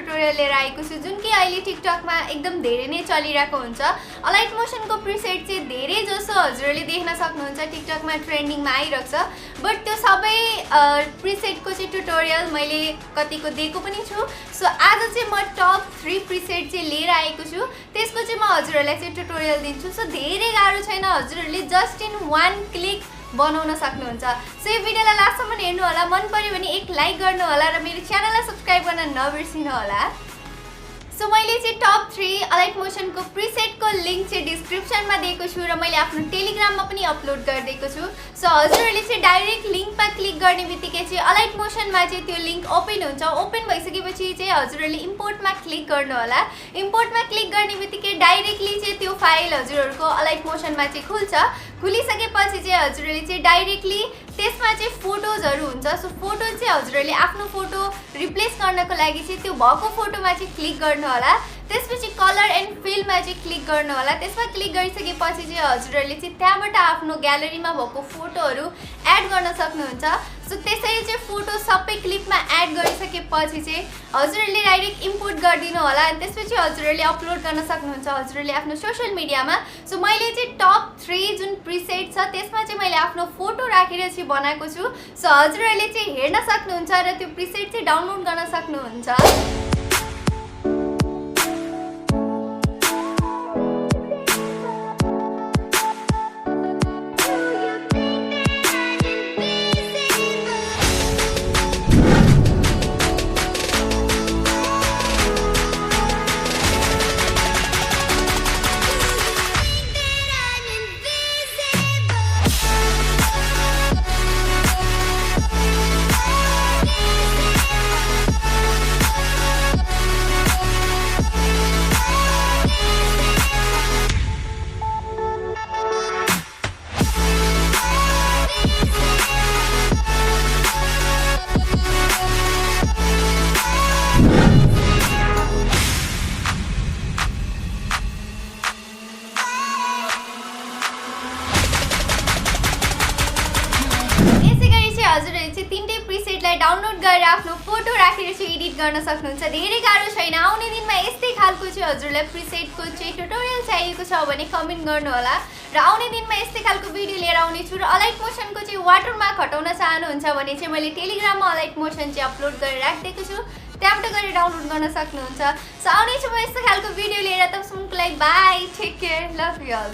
Tutorial लिएर आएको छु जुन कि अहिले टिकटकमा एकदम धेरै नै चलिरहेको हुन्छ। अलाइट मोसनको प्रिसेट चाहिँ धेरै जसो हजुरहरूले देख्न सक्नुहुन्छ टिकटकमा ट्रेन्डिङमा आइरहेको छ, बट त्यो सबै प्रिसेटको चाहिँ ट्युटोरियल मैले कतिको दिएको पनि छु। सो आज चाहिँ म टप 3 प्रिसेट चाहिँ लिएर आएको छु, त्यसको चाहिँ म हजुरहरूलाई चाहिँ ट्युटोरियल दिन्छु। सो धेरै गाह्रो छैन, हजुरहरूले जस्ट इन 1 क्लिक बनाउन सक्नुहुन्छ। सो यो भिडियोलाई लास्टसम्म हेर्नु होला, मन पर्यो भने एक लाइक गर्नु होला र मेरो च्यानललाई सब्स्क्राइब गर्न नबिर्सिनु होला। सो मैले चाहिँ टप 3 अलाइट मोसनको प्रिसेटको लिंक चाहिँ डिस्क्रिप्सनमा दिएको छु र मैले आफ्नो टेलिग्राममा पनि अपलोड गरिदिएको छु। सो हजुरहरूले चाहिँ डाइरेक्ट लिंकमा क्लिक गर्ने बित्तिकै चाहिँ अलाइट मोसनमा चाहिँ त्यो लिंक ओपन हुन्छ। ओपन भइसकेपछि चाहिँ हजुरहरूले इम्पोर्टमा क्लिक गर्नु होला। इम्पोर्टमा क्लिक गर्ने बित्तिकै डाइरेक्टली चाहिँ त्यो फाइल हजुरहरूको अलाइट मोसनमा चाहिँ खुल्छ। खुलिसकेपछि चाहिँ हजुरहरूले चाहिँ डाइरेक्टली त्यसमा चाहिँ फोटोजहरू हुन्छ। सो फोटो चाहिँ हजुरहरूले आफ्नो फोटो रिप्लेस गर्नको लागि चाहिँ त्यो भएको फोटोमा चाहिँ क्लिक गर्नु होला। त्यसपछि कलर एन्ड फिलमा चाहिँ क्लिक गर्नु होला। त्यसमा क्लिक गरिसकेपछि चाहिँ हजुरहरूले चाहिँ त्यहाँबाट आफ्नो ग्यालरीमा भएको फोटोहरू एड गर्न सक्नुहुन्छ। सो त्यसरी चाहिँ फोटो सबै क्लिपमा एड गरिसकेपछि चाहिँ हजुरहरूले डाइरेक्ट इम्पोर्ट गरिदिनु होला अनि त्यसपछि हजुरहरूले अपलोड गर्न सक्नुहुन्छ हजुरहरूले आफ्नो सोशल मिडियामा। सो मैले चाहिँ टप 3 जुन प्रिसेट छ त्यसमा चाहिँ मैले आफ्नो फोटो राखेर चाहिँ बनाएको छु। सो हजुरहरूले चाहिँ हेर्न सक्नुहुन्छ र त्यो प्रिसेट चाहिँ डाउनलोड गर्न सक्नुहुन्छ। हजुरहरूले चाहिँ तीनटै प्रिसेटलाई डाउनलोड गरेर आफ्नो फोटो राखेर चाहिँ एडिट गर्न सक्नुहुन्छ। धेरै गाह्रो छैन। आउने दिनमा यस्तै खालको चाहिँ हजुरलाई प्रिसेटको चाहिँ ट्युटोरियल चाहिएको छ भने कमेन्ट गर्नु होला र आउने दिनमा यस्तै खालको भिडियो लिएर आउने छु। र अलाइट मोसनको चाहिँ वाटरमार्क हटाउन चाहनुहुन्छ भने चाहिँ मैले टेलिग्राममा अलाइट मोसन चाहिँ अपलोड गरेर राखिदिएको छु, त्यहाँबाट गएर डाउनलोड गर्न सक्नुहुन्छ। सो आउने छु म यस्तो खालको भिडियो लिएर, तबसम्मको लागि bye, take care, love you all.